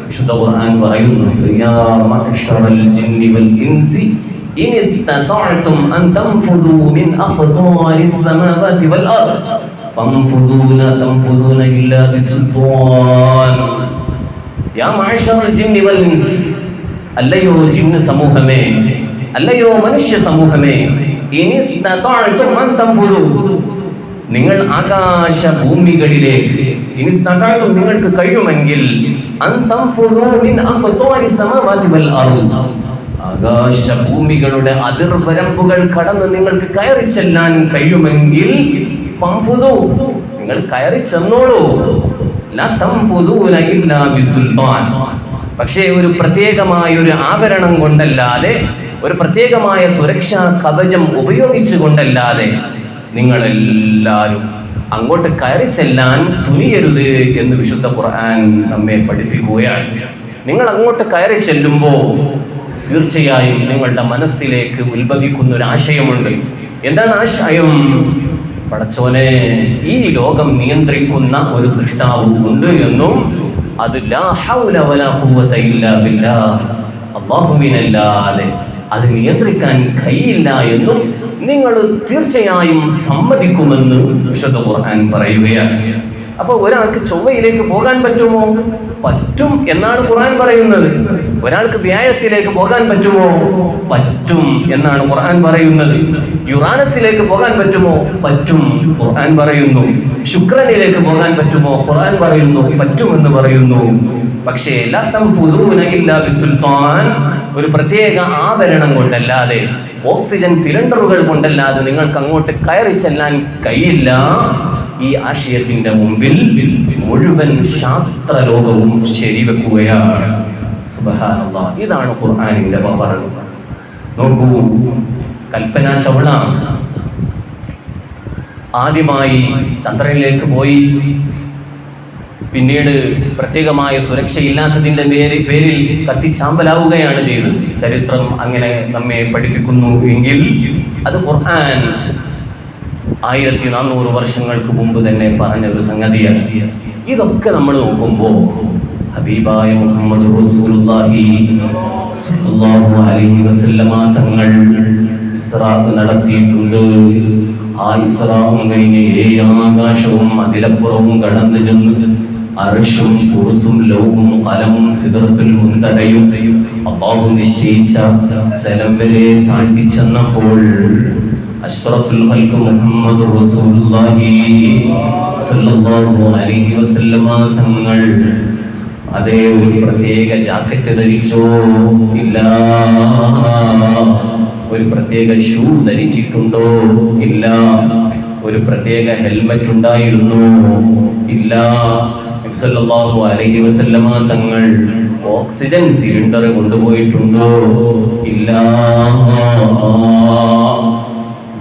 വിശുദ്ധ ഖുർആൻ പറയുന്നുണ്ട്, യാ മഅ്ശറൽ ജിന്നി വൽ ഇൻസി ഇൻ ഇസ്തതഅ്തും അൻ തൻഫുദൂ മിൻ അഖ്താരിസ് സമാവാതി വൽ അർദ് ഫൻഫുദൂ ലാ തൻഫുദൂന ഇല്ലാ ബിസുൽത്താൻ. യാ മഅ്ശറൽ ജിന്നി വൽ ഇൻസ്, അല്ലയോ ജിന്ന് സമൂഹമേ, അല്ലയോ മനുഷ്യ സമൂഹമേ, ഇൻ ഇസ്തതഅ്തും അൻ തൻഫുദൂ, നിങ്ങൾ ആകാശ ഭൂമികളിലേക്ക് നിങ്ങൾക്ക് കഴിയുമെങ്കിൽ ആകാശ ഭൂമികളുടെ അതിർവരമ്പുകൾ കടന്ന് നിങ്ങൾക്ക് കയറി ചെല്ലാൻ കഴിയുമെങ്കിൽ നിങ്ങൾ കയറി ചെന്നോളൂ. പക്ഷേ ഒരു പ്രത്യേകമായ ഒരു ആവരണം കൊണ്ടല്ലാതെ, ഒരു പ്രത്യേകമായ സുരക്ഷാ കവചം ഉപയോഗിച്ചുകൊണ്ടല്ലാതെ നിങ്ങളെല്ലാവരും അങ്ങോട്ട് കയറി ചെല്ലാൻ തുനിയരുത് എന്ന് വിശുദ്ധ ഖുർആൻ നമ്മെ പഠിപ്പിക്കുകയാണ്. നിങ്ങൾ അങ്ങോട്ട് കയറി ചെല്ലുമ്പോൾ തീർച്ചയായും നിങ്ങളുടെ മനസ്സിലേക്ക് ഉത്ഭവിക്കുന്ന ഒരു ആശയമുണ്ട്. എന്താണ് ആശയം? പടച്ചോനെ, ഈ ലോകം നിയന്ത്രിക്കുന്ന ഒരു സൃഷ്ടാവ് ഉണ്ട് എന്നും അത് ലാ ഹൗല വലാ ഖുവത ഇല്ലാ ബില്ലാഹ്, അല്ലാഹുവിനല്ലാതെ അത് നിയന്ത്രിക്കാൻ കഴിയില്ല എന്നും നിങ്ങൾ തീർച്ചയായും സമ്മതിക്കുമെന്ന് വിശുദ്ധ ഖുർആൻ പറയുകയാണ്. അപ്പോൾ ഒരാൾക്ക് ചൊവ്വയിലേക്ക് പോകാൻ പറ്റുമോ? പറ്റും എന്നാണ് ഖുർആൻ പറയുന്നത്. ഒരാൾക്ക് വ്യാഴത്തിലേക്ക് പോകാൻ പറ്റുമോ? പറ്റും എന്നാണ് ഖുർആൻ പറയുന്നത്. യുറാനസിലേക്ക് പോകാൻ പറ്റുമോ? പറ്റും, ഖുർആൻ പറയുന്നു. ശുക്രനിലേക്ക് പോകാൻ പറ്റുമോ? ഖുർആൻ പറയുന്നു പറ്റുമെന്ന് പറയുന്നു. പക്ഷേ ലാ തൻഫുദൂന ഇല്ലാ ബിസുൽത്താൻ, ഒരു പ്രത്യേക ആവരണം കൊണ്ടല്ലാതെ, ഓക്സിജൻ സിലിണ്ടറുകൾ കൊണ്ടല്ലാതെ നിങ്ങൾക്ക് അങ്ങോട്ട് കയറി ചെല്ലാൻ കഴിയില്ല. ഈ ആശയത്തിന്റെ മുമ്പിൽ മുഴുവൻ ശാസ്ത്ര ലോകവും ശരിവെക്കുകയാണ്. സുബ്ഹാനല്ലാഹ്, ഇതാണ് ഖുർആനിന്റെ പവർ. നോക്കൂ, കൽപ്പന ചൗള ആദ്യമായി ചന്ദ്രനിലേക്ക് പോയി. പിന്നീട് പ്രത്യേകമായ സുരക്ഷയില്ലാത്തതിന്റെ പേരിൽ കത്തിച്ചാമ്പലാവുകയാണ് ചെയ്തത്. ചരിത്രം അങ്ങനെ നമ്മെ പഠിപ്പിക്കുന്നു എങ്കിൽ അത് ഖുർആൻ 1400 വർഷങ്ങൾക്ക് മുമ്പ് തന്നെ പറഞ്ഞ ഒരു സംഗതിയാണ്. ഇതൊക്കെ നമ്മൾ നോക്കുമ്പോൾ ഹബീബായ മുഹമ്മദ് റസൂലുള്ളാഹി സ്വല്ലല്ലാഹു അലൈഹി വസല്ലമ തങ്ങൾ ഇസ്റാ നടത്തിയിട്ടുണ്ട്. ആ ഇസ്റാഉം കഴിഞ്ഞ് 7 ആകാശവും അതിലപ്പുറവും കടന്നു ചെന്ന് അർശും കുർസും ലൗഹും ഖലമും സിദ്റത്തുൽ മുൻതഹയും അല്ലാഹു നിശ്ചയിച്ച സ്ഥലം വരെ താണ്ടി ചെന്നപ്പോൾ അഷ്റഫുൽ ഖൽഖ് മുഹമ്മദ് റസൂലുള്ളാഹി സ്വല്ലല്ലാഹു അലൈഹി വസല്ലമ തങ്ങൾ അതേ ഒരു പ്രത്യേക ജാക്കറ്റ് ധരിച്ചോ? ഇല്ല. ഒരു പ്രത്യേക ഷൂ ധരിച്ചിട്ടുണ്ടോ? ഇല്ല. ഒരു പ്രത്യേക ഹെൽമറ്റ് ഉണ്ടായിരുന്നു? ഇല്ല. നബി സല്ലല്ലാഹു അലൈഹി വസല്ലമ തങ്ങൾ ഓക്സിജൻ സിലിണ്ടർ കൊണ്ടുപോയിട്ടുണ്ടോ? ഇല്ല.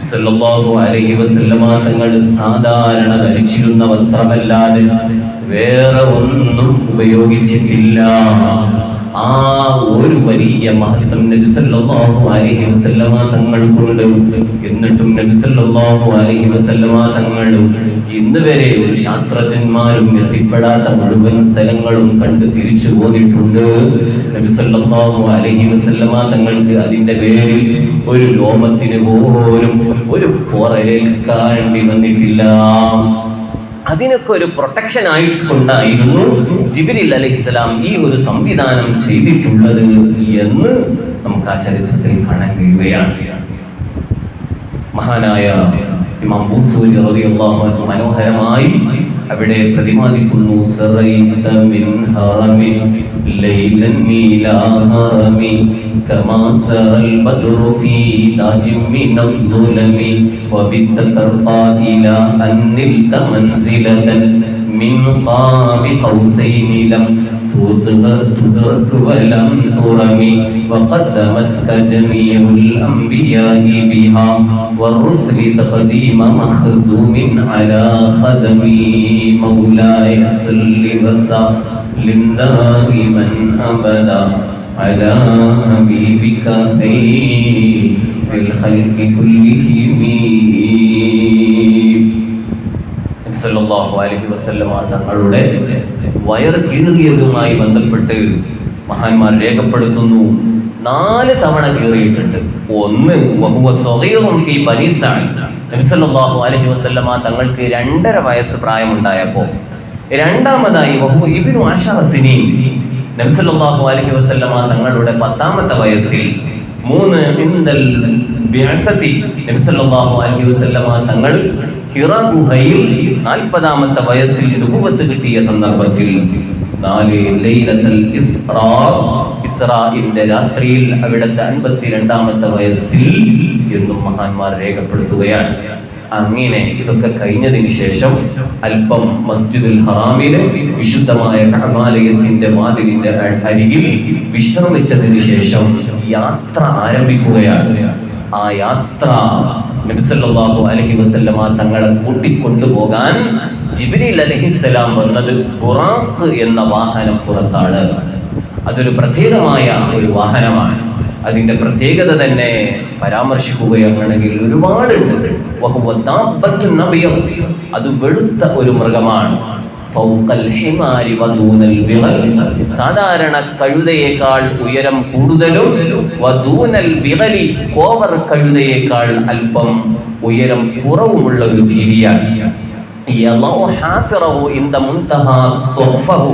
സല്ലല്ലാഹു അലൈഹി വസല്ലമ തങ്ങൾ സാധാരണ ധരിച്ചിരുന്ന വസ്ത്രമല്ലാതെ വേറെ ഒന്നും ഉപയോഗിച്ചിട്ടില്ല. ആ ഒരു വലിയ മഹത്വം നബി സല്ലല്ലാഹു അലൈഹി വസല്ലമ തങ്ങൾക്കുണ്ട്. എന്നിട്ടും നബി സല്ലല്ലാഹു അലൈഹി വസല്ലമ തങ്ങൾ ഇന്ന് വരെ ഒരു ശാസ്ത്രജ്ഞന്മാരും എത്തിപ്പെടാത്ത മുഴുവൻ സ്ഥലങ്ങളും കണ്ട് തിരിച്ചു പോന്നിട്ടുണ്ട്. നബി സല്ലല്ലാഹു അലൈഹി വസല്ലമ തങ്ങൾക്ക് അതിന്റെ പേരിൽ ഒരു രോമത്തിന് പോലും ഒരു പോറലേൽക്കാണ്ടി വന്നിട്ടില്ല. അതിനൊക്കെ ഒരു പ്രൊട്ടക്ഷൻ ആയിക്കൊണ്ടായിരുന്നു ജിബ്രീൽ അലൈഹിസ്സലാം ഈ ഒരു സംവിധാനം ചെയ്തിട്ടുള്ളത് എന്ന് നമുക്ക് ആ ചരിത്രത്തിൽ കാണാൻ കഴിയുകയാണ്. മഹാനായ ഇമാം ബൂസൂരി റളിയല്ലാഹു അൻഹു മനോഹരമായി അവിടെ പ്രതിപാദിക്കുന്നു. സറൈത മിൻ ഹറമി ലൈലൻ നീലാ ഹറമി കമാ സറൽ ബദ്റു ഫീ താജിം മിനൽ ദുലമി വബിത്ത തർഖാ ഇലാ അന്നിൽത മൻസിലതൻ മിൻ ഖാബി ഖൗസൈനി ലം تدرك ولم ترمي وقدمتك جميع الأنبياء بها والرسل تقديم مخدوم على خدمي مولاي صل وسلم دائما أبدا على حبيبك خير الخلق كلهم. സല്ലല്ലാഹു അലൈഹി വസല്ലമ തങ്ങളുടെ വയർ കീറിയതുമായി ബന്ധപ്പെട്ട് മഹാന്മാർ രേഖപ്പെടുത്തുന്നു. 4 തവണ കീറിയിട്ടുണ്ട്. ഒന്ന് വഹുവ സഗീറുൻ ഫീ ബനി സഅദ്, നബി സല്ലല്ലാഹു അലൈഹി വസല്ലമ തങ്ങൾക്ക് 2.5 വയസ്സ് പ്രായമുണ്ടായപ്പോൾ. രണ്ടാമതായി വഹുവ ഇബ്നു 10 സിനീൻ, നബി സല്ലല്ലാഹു അലൈഹി വസല്ലമ തങ്ങളുടെ 10ാമത്തെ വയസ്സിൽ. 3 ഇൻദൽ ബിഅസതി, നബി സല്ലല്ലാഹു അലൈഹി വസല്ലമ തങ്ങൾ ഹിറാ ഗുഹയിൽ 40ാമത്തെ വയസ്സിൽ നുബുവത്ത് കിട്ടിയ സന്ദർഭത്തിൽ. 4 ലൈലത്തുൽ ഇസ്റാ, ഇസ്റാഇന്റെ രാത്രിയിൽ അവിടുത്തെ 52ാമത്തെ വയസ്സിൽ എന്നും മഹാന്മാർ രേഖപ്പെടുത്തുകയാണ്. അങ്ങനെ ഇതൊക്കെ കഴിഞ്ഞതിന് ശേഷം അല്പം മസ്ജിദുൽ ഹറാമിലെ വിശുദ്ധമായ കഅബാലയത്തിന്റെ വാതിലിന്റെ അരികിൽ വിശ്രമിച്ചതിന് ശേഷം യാത്ര ആരംഭിക്കുകയാണ്. ആ യാത്ര നബി സല്ലല്ലാഹു അലൈഹി വസല്ലമ തങ്ങളെ കൂട്ടിക്കൊണ്ടുപോകാൻ ജിബ്രീൽ അലൈഹിസ്സലാം വന്നത് ബുറാഖ് എന്ന വാഹനം പുറത്താണ്. അതൊരു പ്രത്യേകമായ ഒരു വാഹനമാണ്. അതിന്റെ പ്രത്യേകത തന്നെ പരാമർശിക്കുകയാണെങ്കിൽ ഒരുപാടുണ്ട്. വഹുവ ദാബത്തുൻ നബിയ്യ, അത് വെളുത്ത ഒരു മൃഗമാണ്. ഫൗഖൽ ഹിമാരി വദൂനൽ ബിഗൽ, സാധാരണ കഴുതയേക്കാൾ ഉയരം കൂടുതലും, വദൂനൽ ബിഗലി, കോവർ കഴുതയേക്കാൾ അല്പം ഉയരം കുറവുമുള്ള ഒരു ജീവിയാണ്. യളഉ ഹാഫിറഹു ഇൻദ മുൻതഹാ തുഫഹു,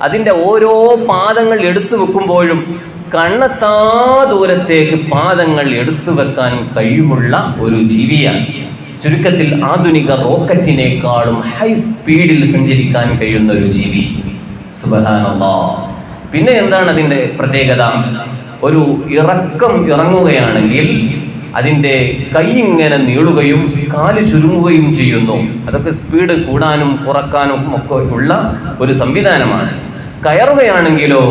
അതിൻ്റെ ഓരോ പാദങ്ങൾ എടുത്തു വെക്കുമ്പോഴും കണ്ണെത്താ ദൂരത്തേക്ക് പാദങ്ങൾ എടുത്തു വെക്കാൻ കഴിവുള്ള ഒരു ജീവിയാണ്. ചുരുക്കത്തിൽ ആധുനിക റോക്കറ്റിനേക്കാളും ഹൈ സ്പീഡിൽ സഞ്ചരിക്കാൻ കഴിയുന്ന ഒരു ജീവി. സുബ്ഹാനല്ലാഹ്. പിന്നെ എന്താണ് അതിൻ്റെ പ്രത്യേകത? ഒരു ഇറങ്ങുകയാണെങ്കിൽ അതിൻ്റെ കൈ ഇങ്ങനെ നീളുകയും കാല് ചുരുങ്ങുകയും ചെയ്യുന്നു. അതൊക്കെ സ്പീഡ് കൂടാനും കുറക്കാനും ഒക്കെ ഉള്ള ഒരു സംവിധാനമാണ്. കയറുകയാണെങ്കിലോ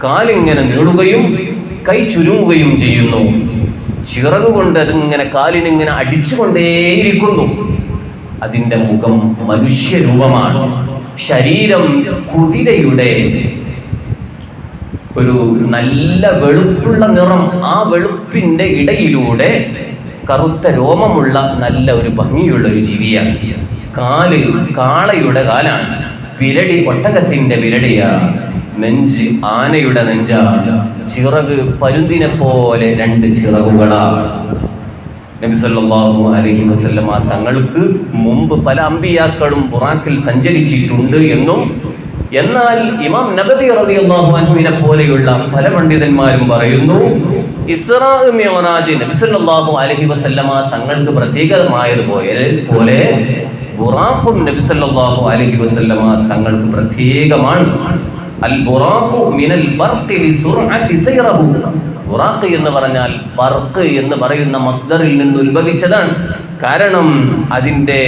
കാലിങ്ങനെ നീളുകയും കൈ ചുരുങ്ങുകയും ചെയ്യുന്നു. ചിറക് കൊണ്ട് അതിങ്ങനെ കാലിനിങ്ങനെ അടിച്ചുകൊണ്ടേയിരിക്കുന്നു. അതിൻ്റെ മുഖം മനുഷ്യരൂപമാണ്. ശരീരം കുതിരയുടെ ഒരു നല്ല വെളുപ്പുള്ള നിറം. ആ വെളുപ്പിൻ്റെ ഇടയിലൂടെ കറുത്ത രോമമുള്ള നല്ല ഒരു ഭംഗിയുള്ള ഒരു ജീവിയാണ്. കാല് കാളയുടെ കാലാണ്. വിരടി ഒട്ടകത്തിൻ്റെ വിരടിയാണ്. നെഞ്ച് ആനയുടെ നെഞ്ചാണ്. ചിറക് പരുന്തിനെ പോലെ 2 ചിറകുകളാണ്. നബി സല്ലല്ലാഹു അലൈഹി വസല്ലമ തങ്ങൾക്ക് മുമ്പ് പല അമ്പിയാക്കളും ബുറാക്കിൽ സഞ്ചരിച്ചിട്ടുണ്ട് എന്നും, എന്നാൽ ഇമാം നബവി റളിയല്ലാഹു അൻഹുവിനെ പോലെയുള്ള പല പണ്ഡിതന്മാരും പറയുന്നു ഇസ്റാ മിഅ്റാജ് നബി സല്ലല്ലാഹു അലൈഹി വസല്ലമ തങ്ങൾക്ക് പ്രത്യേകമായതുപോലെ ബുറാഖും നബി സല്ലല്ലാഹു അലൈഹി വസല്ലമ തങ്ങൾക്ക് പ്രത്യേകമാണ്. അൽ ബുറാഖു മിനൽ ബർഖി ലിസുർഅതി സൈറഹു. ബുറാഖ് എന്ന് പറഞ്ഞാൽ ബർഖ് എന്ന് പറയുന്ന മസ്ദറിൽ നിന്ന് ഉത്ഭവിച്ചതാണ്. കാരണം അതിൻ്റെ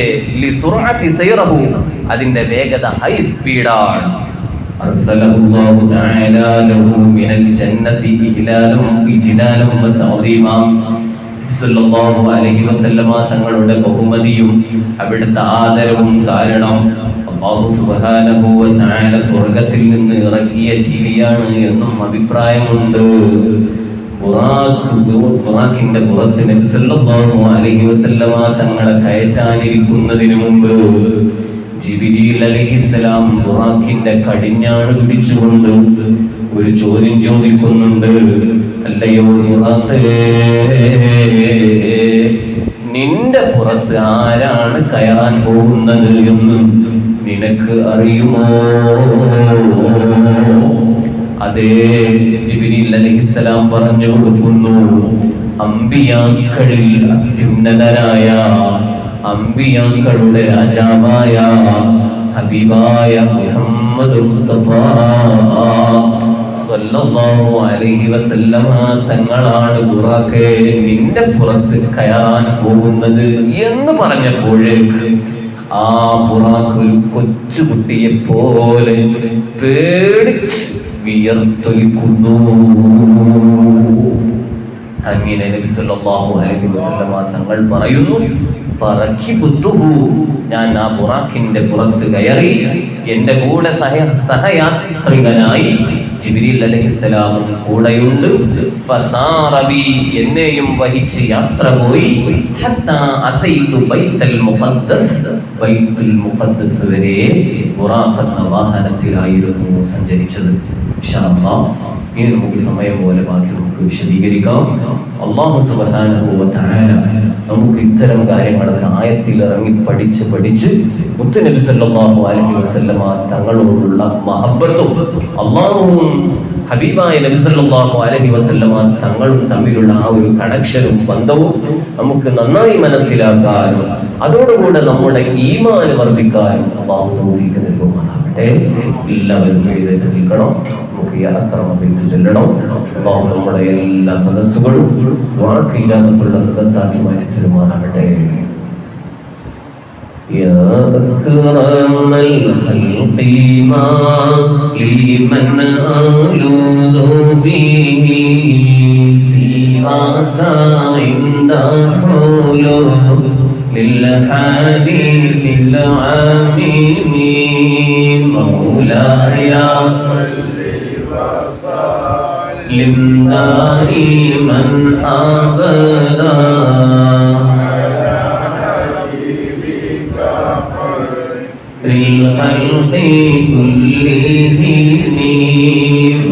ലിസുർഅതി സൈറഹു, അതിൻ്റെ വേഗത ഹൈ സ്പീഡാണ്. അർസലഹുല്ലാഹു തആല ലഹു മിനൽ ജന്നതി ഇഹ്ലാലും ഇജ്ലാലും വതഅദീമാ. സല്ലല്ലാഹു അലൈഹി വസല്ലമ തങ്ങളുടെ ബഹുമതിയും അവിടുത്തെ ആദരവും കാരണം അല്ലാഹു സുബ്ഹാനഹു വ തആല സ്വർഗ്ഗത്തിൽ നിന്ന് ഇറക്കിയ ജീവിയാണ് എന്നും അഭിപ്രായമുണ്ട്. ബുറാഖിന്റെ പുറത്ത് നബി സല്ലല്ലാഹു അലൈഹി വസല്ലമ തങ്ങളെ കയറ്റാനിരിക്കുന്നതിന് മുമ്പ് ജിബ്രീൽ അലൈഹിസ്സലാം ബുറാഖിന്റെ കടിഞ്ഞാണ് പിടിച്ചുകൊണ്ട് ഒരു ചോദ്യം ചോദിക്കുന്നുണ്ട്. അല്ലയോ ബുറാഖേ, നിന്റെ പുറത്ത് ആരാണ് കയറാൻ പോകുന്നത് എന്ന് നിനക്ക് അറിയുമോ? അതേ, ജിബ്രീൽ അലൈഹിസ്സലാം പറഞ്ഞു കൊടുക്കുന്നു, അമ്പിയാക്കളിൽ അത്യുന്നതനായ അമ്പിയാക്കളുടെ രാജാവായ ഹബീബായ മുഹമ്മദ് മുസ്തഫ സല്ലല്ലാഹു അലൈഹി വസല്ലമ തങ്ങളാണ് ബുറാഖേ നിന്റെ പുറത്ത് കയറാൻ പോകുന്നത് എന്ന് പറഞ്ഞപ്പോഴേക്ക് ആ ബുറാഖ് ഒരു കൊച്ചുകുട്ടിയെ പോലെ പേടിച്ച് വിയർത്തൊലിക്കുന്നു. അങ്ങനെ നബി സല്ലല്ലാഹു അലൈഹി വസല്ലമ തങ്ങൾ പറയുന്നു, ഫറഖിബ്തുഹു, ഞാൻ ആ ബുറാഖിന്റെ പുറത്ത് കയറി. എൻ്റെ കൂടെ സഹയാത്രികനായി ജിബ്രീൽ അലൈഹിസ്സലാമും കൂടെയുണ്ട്. ഫസാറബി, എന്നെയും വഹിച്ച് യാത്ര പോയി. ഹത്താ അതൈതു ബൈത്തുൽ മുഖദ്ദസ്, ബൈത്തുൽ മുഖദ്ദസ് വരെ ബുറാഖ് എന്ന വാഹനത്തിലായിരുന്നു സഞ്ചരിച്ചത്. ഇൻഷാ അല്ലാഹ് ഇനി നമുക്ക് സമയം പോലെ ബാക്കി നമുക്ക് വിശദീകരിക്കാം. അല്ലാഹു സുബ്ഹാനഹു വ തആല നമുക്ക് ഇത്തരം കാര്യങ്ങളൊക്കെ ആയത്തിൽ ഇറങ്ങി പഠിച്ച് മുത്തുനബി സല്ലല്ലാഹു അലൈഹി വസല്ലമ തങ്ങളോടുള്ള മഹബ്ബത്തും അല്ലാഹുവും ഹബീബായ നബി സല്ലല്ലാഹു അലൈഹി വസല്ലമ തങ്ങളും തമ്മിലുള്ള ആ ഒരു കണക്ഷനും ബന്ധവും നമുക്ക് നന്നായി മനസ്സിലാക്കാനും അതോടുകൂടെ നമ്മുടെ ഈമാൻ വർദ്ധിക്കാനും അല്ലാഹു തൗഫീഖ് നൽകുമാറാകട്ടെ. എല്ലാവരും എഴുന്നേറ്റ് നിൽക്കണം. നമുക്ക് ഈ അക്രമത്തിൽ ചെല്ലണം. അല്ലാഹു നമ്മുടെ എല്ലാ സദസ്സുകളും ദുആക്ക് ഇജാബത്തുള്ള സദസ്സാക്കി മാറ്റി തരുമാറാകട്ടെ. يا أكرم الخلق ما لمن ألوذ به سواك عند حلول للحديث العامين مولاي صل وسلم دائما أبدا للخلق كلهم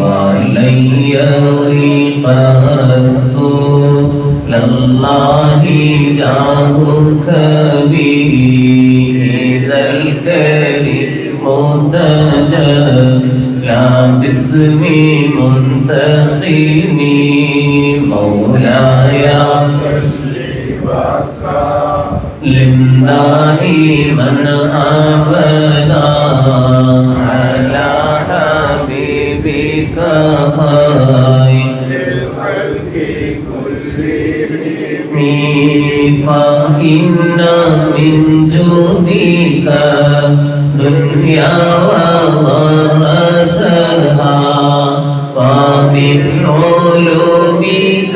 ولن يضيق رسول الله جاهك به ذا الكريم متجا لا باسم منتقمي مولاي صل دائما أبدا على حبيبك خير الخلق كلهم فإن من جودك دنيا وضرتها ومن علومك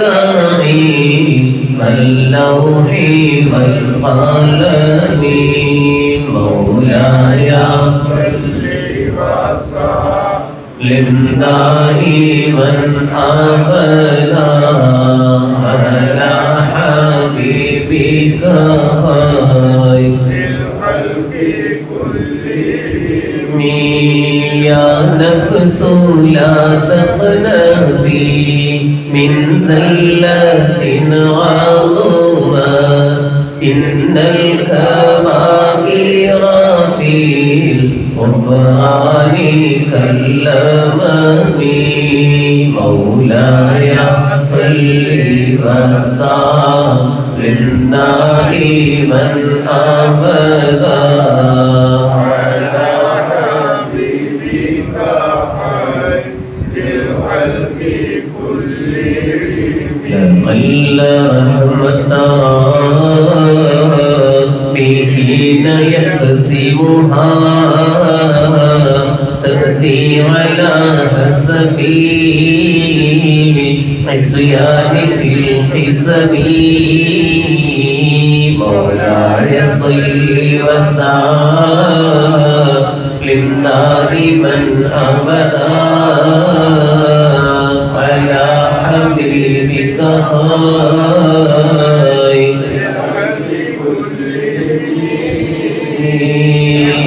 علم اللوح والقلم مولاي صل وسلم دائما أبدا على حبيبك خير الخلق كلهم يا نفس لا تقنطي من زلة عظمى إن الكبائر في الغفران كالأمم مولاي صل وسلم دائما أبدا على حبيبك خير الخلق كلهم يا من لا رحمة حين يقسمها تأتي على حسب عصيان في القسم مولاي صل وسلم دائما أبدا على حبيبك خير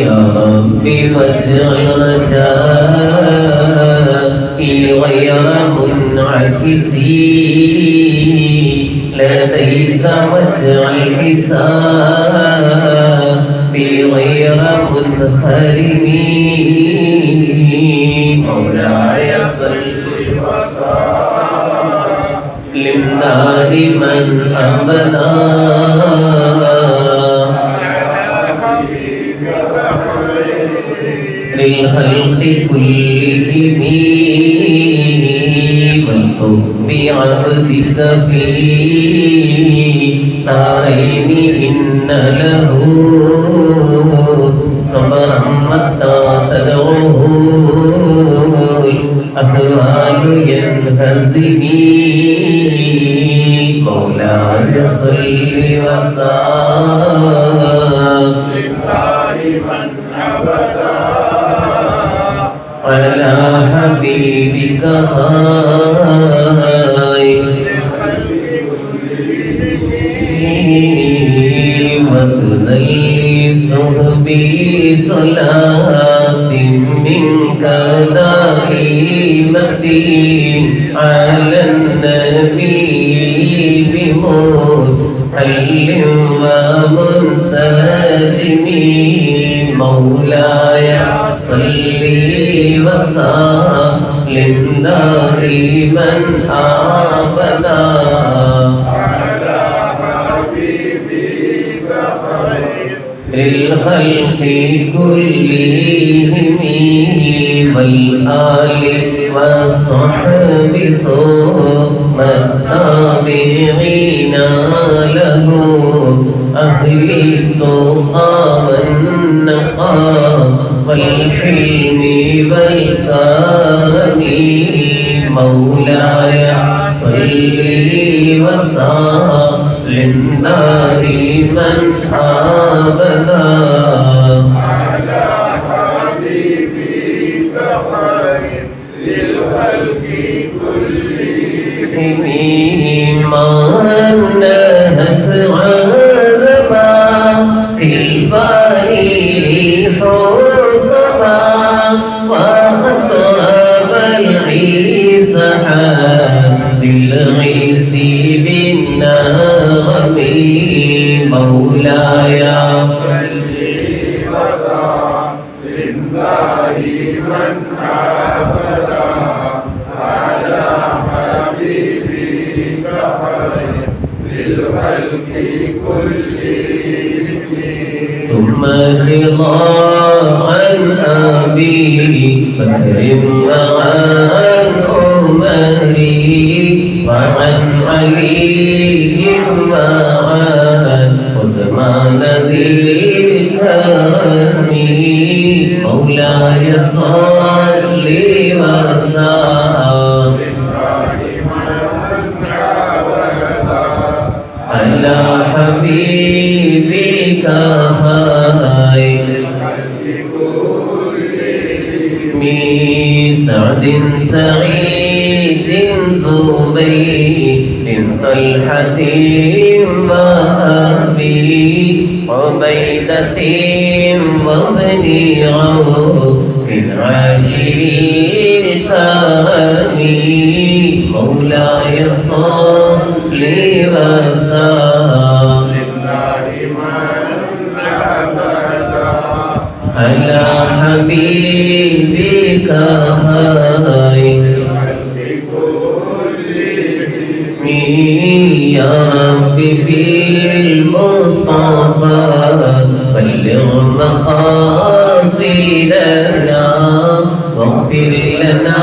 يا ربي واجعل رجائي غير منعكسي لديك واجعل حسابي غير منخرم مولاي صل وسلم دائما أبدا للخلق كلهم والطف بعبدك في دارين إن له صبرا متى تدعوه الأهوال ينهزمي مولاي صل وسلم دائما أبدا على حبيبك خير وابذل لصحبي صلاة منك دائمة على النبي بمحل ومنسجم مولاي صل وسلم دائما أبدا على حبيبك خير الخلق كلهم والآل والصحب ثم التابعين له أهل التقى والنقى والحلم والكرم مولاي صل وسلم دائما أبدا على حبيبك خير للخلق كلهم ما نهت عذبا الباري حسبا وأطرب العيسى بالعيس بالنغم مولاي صل وسلم دائما ثم الرضا عن أبي بكر وعن عمر وعن علي وعن عثمان ذي الكرم مولاي صل وسلم على حبيبك خير من سعد سعيد زبير طلحة وأبي عبيدة وابن عوف عاشر الكرم مولاي صل وسلم على حبيبك خير يا ربي بالمصطفى بلغ مقاصدنا واغفر لنا